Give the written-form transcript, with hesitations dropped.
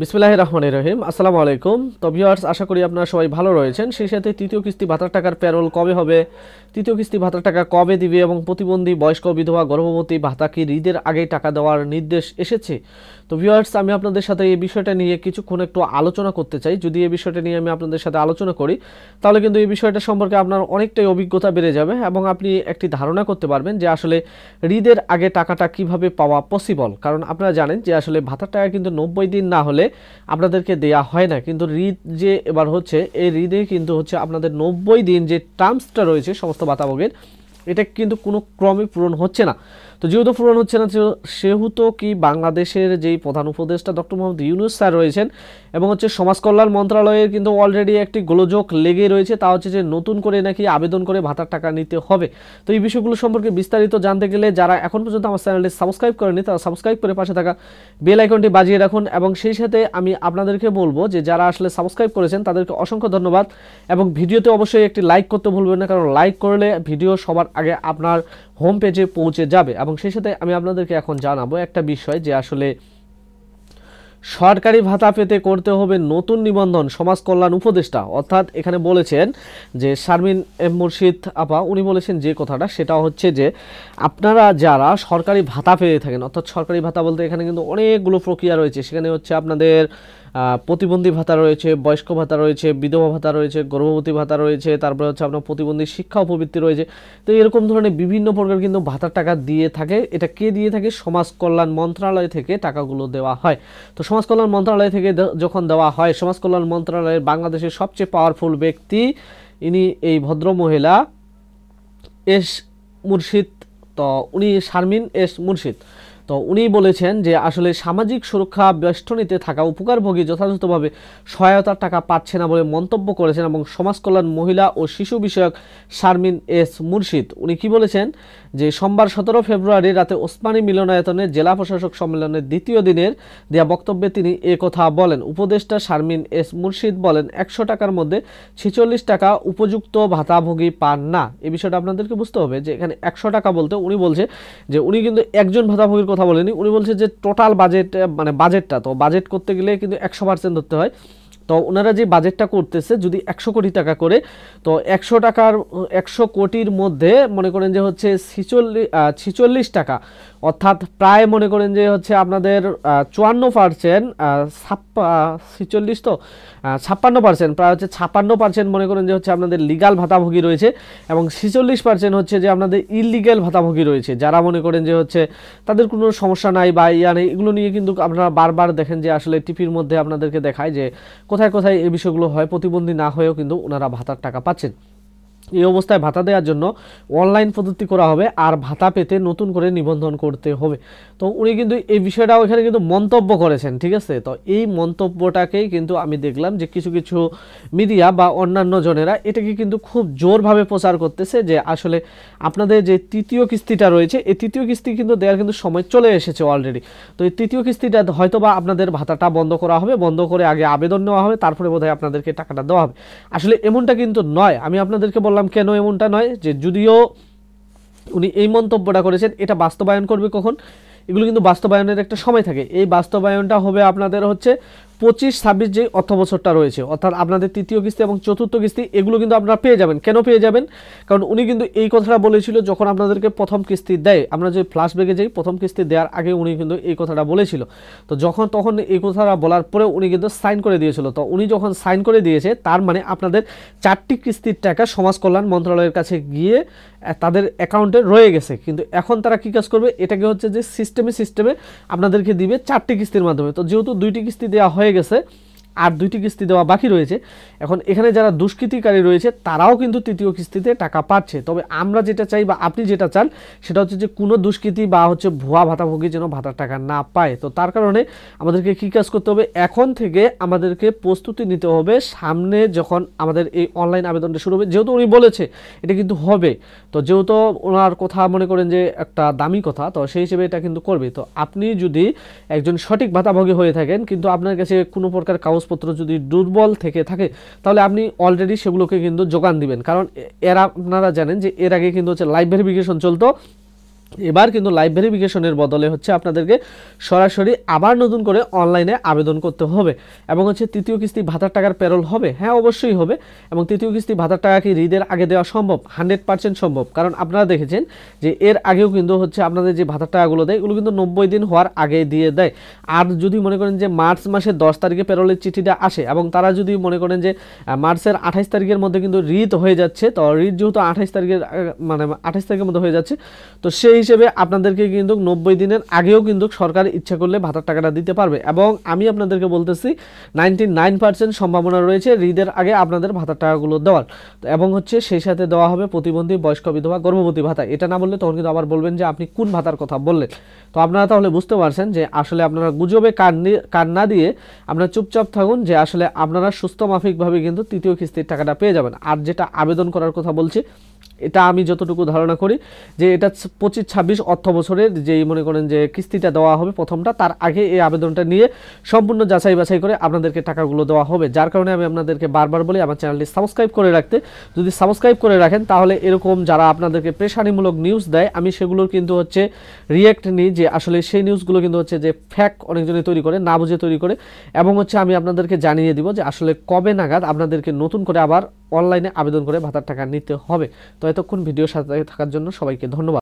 বিসমিল্লাহির রহমানির রহিম। আসসালামু আলাইকুম। তো ভিউয়ার্স, আশা করি আপনারা সবাই ভালো রয়েছেন। সেই সাথে তৃতীয় কিস্তি ভাতার টাকার প্যারোল কবে হবে, তৃতীয় কিস্তি ভাতার টাকা কবে দিবে এবং প্রতিবন্ধী, বয়স্ক, বিধবা, গর্ভবতী ভাতা কি ঈদের আগেই টাকা দেওয়ার নির্দেশ এসেছে। তো ভিউয়ার্স, আমি আপনাদের সাথে এই বিষয়টা নিয়ে কিছুক্ষণ একটু আলোচনা করতে চাই। যদি এই বিষয়টা নিয়ে আমি আপনাদের সাথে আলোচনা করি তাহলে কিন্তু এই বিষয়টা সম্পর্কে আপনার অনেকটাই অভিজ্ঞতা বেড়ে যাবে এবং আপনি একটি ধারণা করতে পারবেন যে আসলে ঈদের আগে টাকাটা কিভাবে পাওয়া পসিবল। কারণ আপনারা জানেন যে আসলে ভাতার টাকা কিন্তু 90 দিন না হলে আপনাদেরকে দেয়া হয় না। কিন্তু ঈদ যে এবার হচ্ছে, এই ঈদে কিন্তু হচ্ছে আপনাদের 90 দিন যে টার্মসটা রয়েছে সমস্ত ভাতাভোগের, এটা কিন্তু কোনো ক্রমে পূরণ হচ্ছে না। তো যেহেতু পূরণ হচ্ছে না, সেহেতু কি বাংলাদেশের যেই প্রধান উপদেষ্টা ডক্টর মোহাম্মদ ইউনূস স্যার রয়েছেন এবং হচ্ছে সমাজ কল্যাণ মন্ত্রণালয়ের কিন্তু অলরেডি একটি গোলযোগ লেগে রয়েছে, তা হচ্ছে যে নতুন করে নাকি আবেদন করে ভাতার টাকা নিতে হবে। তো এই বিষয়গুলো সম্পর্কে বিস্তারিত জানতে গেলে যারা এখন পর্যন্ত আমার চ্যানেলটি সাবস্ক্রাইব করেনি তারা সাবস্ক্রাইব করে পাশে থাকা বেল আইকনটি বাজিয়ে রাখুন। এবং সেই সাথে আমি আপনাদেরকে বলবো যে যারা আসলে সাবস্ক্রাইব করেছেন তাদেরকে অসংখ্য ধন্যবাদ। এবং ভিডিওতে অবশ্যই একটি লাইক করতে ভুলবেন না, কারণ লাইক করলে ভিডিও সবার আগে আপনার হোম পেজে পৌঁছে যাবে। এবং সেই সাথে আমি আপনাদেরকে এখন জানাবো একটা বিষয়, যে আসলে সরকারি ভাতা পেতে করতে হবে নতুন নিবন্ধন। সমাজ কল্যাণ উপদেষ্টা অর্থাৎ এখানে বলেছেন যে শারমিন এম মুর্শিদ আপা, উনি বলেছেন যে কথাটা, সেটা হচ্ছে যে আপনারা যারা সরকারি ভাতা পেয়ে থাকেন, অর্থাৎ সরকারি ভাতা বলতে এখানে কিন্তু অনেকগুলো প্রক্রিয়া রয়েছে। সেখানে হচ্ছে আপনাদের প্রতিবন্ধী ভাতা রয়েছে, বয়স্ক ভাতা রয়েছে, বিধবা ভাতা রয়েছে, গর্ভবতী ভাতা রয়েছে, তারপরে হচ্ছে আপনার প্রতিবন্ধী শিক্ষা উপবৃত্তি রয়েছে। তো এরকম ধরনের বিভিন্ন প্রকার কিন্তু ভাতার টাকা দিয়ে থাকে। এটা কে দিয়ে থাকে? সমাজ কল্যাণ মন্ত্রণালয় থেকে টাকাগুলো দেওয়া হয়। তো সমাজ কল্যাণ মন্ত্রণালয় থেকে যখন দেওয়া হয়, সমাজ কল্যাণ মন্ত্রণালয়ের বাংলাদেশের সবচেয়ে পাওয়ারফুল ব্যক্তি ইনি, এই ভদ্র মহিলা এস মুর্শিদ। তো উনি শারমিন এস মুর্শিদ। তো উনি বলেছেন যে আসলে সামাজিক সুরক্ষা বেষ্টনীতে থাকা উপকারভোগী যথাযথভাবে সহায়তার টাকা পাচ্ছে না বলে মন্তব্য করেছেন। এবং সমাজ কল্যাণ, মহিলা ও শিশু বিষয়ক শারমিন এস মুর্শিদ উনি কি বলেছেন যে সোমবার 17 ফেব্রুয়ারি রাতে ওসমানী মিলনায়তনে জেলা প্রশাসক সম্মেলনের দ্বিতীয় দিনের দেয়া বক্তব্যে তিনি কথা বলেন। উপদেষ্টা শারমিন এস মুর্শিদ বলেন, 100 টাকার মধ্যে 46 টাকা উপযুক্ত ভাতাভোগী পান না। এই বিষয়টা আপনাদেরকে বুঝতে হবে যে এখানে 100 টাকা বলতে উনি বলছে যে উনি কিন্তু একজন ভাতাভোগীর কথা বলেনি, উনি বলছে যে টোটাল বাজেট, মানে বাজেটটা, তো বাজেট করতে গেলে কিন্তু 100% ধরতে হয়। তো ওনারা যে বাজেটটা করতেছে যদি 100 কোটি টাকা করে, তো 100 কোটির মধ্যে মনে করেন যে হচ্ছে 46 টাকা, অর্থাৎ প্রায় মনে করেন যে হচ্ছে আপনাদের 54%, 46 তো 56%, প্রায় হচ্ছে 56% মনে করেন যে হচ্ছে আপনাদের লিগাল ভাতাভোগী রয়েছে এবং 46% হচ্ছে যে আপনাদের ইলিগ্যাল ভাতাভোগী রয়েছে, যারা মনে করেন যে হচ্ছে তাদের কোনো সমস্যা নাই বা ইয়া নেই। এগুলো নিয়ে কিন্তু আপনারা বারবার দেখেন যে আসলে টিভির মধ্যে আপনাদেরকে দেখায় যে কোথায় কোথায় এই বিষয়গুলো হয়, প্রতিবন্ধী না হয়েও কিন্তু ওনারা ভাতার টাকা পাচ্ছেন। এই অবস্থায় ভাতা দেওয়ার জন্য অনলাইন পদ্ধতি করা হবে আর ভাতা পেতে নতুন করে নিবন্ধন করতে হবে। তো উনি কিন্তু এই বিষয়টাও এখানে কিন্তু মন্তব্য করেছেন, ঠিক আছে। তো এই মন্তব্যটাকেই কিন্তু আমি দেখলাম যে কিছু কিছু মিডিয়া বা অন্যান্য জনেরা এটাকে কিন্তু খুব জোরভাবে প্রচার করতেছে যে আসলে আপনাদের যে তৃতীয় কিস্তিটা রয়েছে, এই তৃতীয় কিস্তি কিন্তু দেওয়ার কিন্তু সময় চলে এসেছে অলরেডি। তো এই তৃতীয় কিস্তিটা হয়তো বা আপনাদের ভাতাটা বন্ধ করা হবে, বন্ধ করে আগে আবেদন নেওয়া হবে, তারপরে বোধহয় আপনাদেরকে টাকাটা দেওয়া হবে। আসলে এমনটা কিন্তু নয়। আমি আপনাদেরকে বললাম কেন এমনটা নয়, যে যদিও উনি এই মন্তব্যটা করেছেন, এটা বাস্তবায়ন করবে কখন? এগুলো কিন্তু বাস্তবায়নের একটা সময় থাকে। এই বাস্তবায়নটা হবে আপনাদের হচ্ছে 25-26 যে অর্থ বছরটা রয়েছে, অর্থাৎ আপনাদের তৃতীয় কিস্তি এবং চতুর্থ কিস্তি, এগুলো কিন্তু আপনারা পেয়ে যাবেন। কেন পেয়ে যাবেন? কারণ উনি কিন্তু এই কথাটা বলেছিল যখন আপনাদেরকে প্রথম কিস্তি দেয়। আমরা যে ফ্ল্যাশব্যাকে যাই, প্রথম কিস্তি দেওয়ার আগে উনি কিন্তু এই কথাটা বলেছিল। তো তখন এই কথাটা বলার পরে উনি কিন্তু সাইন করে দিয়েছিল। তো উনি যখন সাইন করে দিয়েছে, তার মানে আপনাদের 4টি কিস্তির টাকা সমাজ কল্যাণ মন্ত্রণালয়ের কাছে গিয়ে তাদের অ্যাকাউন্টে রয়ে গেছে। কিন্তু এখন তারা কি কাজ করবে? এটাকে হচ্ছে যে সিস্টেমে আপনাদেরকে দিবে 4টি কিস্তির মাধ্যমে। তো যেহেতু 2টি কিস্তি দেওয়া হয়ে গেছে আর 2টি কিস্তি দেওয়া বাকি রয়েছে, এখন এখানে যারা দুষ্কৃতিকারী রয়েছে তারাও কিন্তু তৃতীয় কিস্তিতে টাকা পাচ্ছে। তবে আমরা যেটা চাই বা আপনি যেটা চান সেটা হচ্ছে যে কোনো দুষ্কৃতি বা হচ্ছে ভুয়া ভাতাভোগী যেন ভাতার টাকা না পায়। তো তার কারণে আমাদেরকে কী কাজ করতে হবে? এখন থেকে আমাদেরকে প্রস্তুতি নিতে হবে, সামনে যখন আমাদের এই অনলাইন আবেদনটা শুরু হবে, যেহেতু উনি বলেছে এটা কিন্তু হবে, তো যেহেতু ওনার কথা মনে করেন যে একটা দামি কথা, তো সেই হিসেবে এটা কিন্তু করবে। তো আপনি যদি একজন সঠিক ভাতাভোগী হয়ে থাকেন কিন্তু আপনার কাছে কোনো প্রকার কাগজপত্র যদি দুর্বল থেকে থাকে, তাহলে আপনি অলরেডি সেগুলোকে কিন্তু যোগান দিবেন। কারণ আপনারা জানেন যে এর আগে কিন্তু হচ্ছে লাইভ ভেরিফিকেশন চলতো, এবার কিন্তু লাইভ ভেরিফিকেশনের বদলে হচ্ছে আপনাদেরকে সরাসরি আবার নতুন করে অনলাইনে আবেদন করতে হবে। এবং হচ্ছে তৃতীয় কিস্তি ভাতার টাকার পেরোল হবে, হ্যাঁ অবশ্যই হবে। এবং তৃতীয় কিস্তি ভাতার টাকা কি ঈদের আগে দেওয়া সম্ভব? 100% সম্ভব। কারণ আপনারা দেখেছেন যে এর আগেও কিন্তু হচ্ছে আপনাদের যে ভাতার টাকাগুলো দেয় এগুলো কিন্তু 90 দিন হওয়ার আগে দিয়ে দেয়। আর যদি মনে করেন যে মার্চ মাসের 10 তারিখে পেরোলের চিঠিটা আসে এবং তারা যদি মনে করেন যে মার্চের 28 তারিখের মধ্যে কিন্তু রিট হয়ে যাচ্ছে, তো রিট যেহেতু 28 তারিখের মানে 28 তারিখের মধ্যে হয়ে যাচ্ছে, তো সেই হিসেবে আপনাদেরকে কিন্তু 90 দিনের আগেও কিন্তু সরকার ইচ্ছা করলে ভাতার টাকাটা দিতে পারবে। এবং আমি আপনাদেরকে বলতেছি 99% সম্ভাবনা রয়েছে ঈদের আগে আপনাদের ভাতার টাকাগুলো দেওয়ার। এবং হচ্ছে সেই সাথে দেওয়া হবে প্রতিবন্ধী, বয়স্ক, বিধবা, গর্ভবতী ভাতা। এটা না বললে তখন কিন্তু আবার বলবেন যে আপনি কোন ভাতার কথা বললেন। তো আপনারা তাহলে বুঝতে পারছেন যে আসলে আপনারা গুজবে কান না দিয়ে আপনারা চুপচাপ থাকুন, যে আসলে আপনারা সুস্থ মাফিকভাবে কিন্তু তৃতীয় কিস্তির টাকাটা পেয়ে যাবেন। আর যেটা আবেদন করার কথা বলছি, এটা আমি যতটুকু ধারণা করি যে এটা 25-26 অর্থ বছরের যেই মনে করেন যে কিস্তিটা দেওয়া হবে প্রথমটা, তার আগে এই আবেদনটা নিয়ে সম্পূর্ণ যাচাই বাছাই করে আপনাদেরকে টাকাগুলো দেওয়া হবে। যার কারণে আমি আপনাদেরকে বারবার বলি আমার চ্যানেলটি সাবস্ক্রাইব করে রাখতে। যদি সাবস্ক্রাইব করে রাখেন তাহলে এরকম যারা আপনাদেরকে পেশানিমূলক নিউজ দেয় আমি সেগুলোর কিন্তু হচ্ছে রিয়েক্ট নিই, যে আসলে সেই নিউজগুলো কিন্তু হচ্ছে যে ফ্যাক অনেকজনই তৈরি করে, না বুঝে তৈরি করে। এবং হচ্ছে আমি আপনাদেরকে জানিয়ে দিব যে আসলে কবে নাগাদ আপনাদেরকে নতুন করে আবার অনলাইনে আবেদন করে ভাতার টাকা নিতে হবে। তো এতক্ষণ ভিডিওর সাথে থাকার জন্য সবাইকে ধন্যবাদ।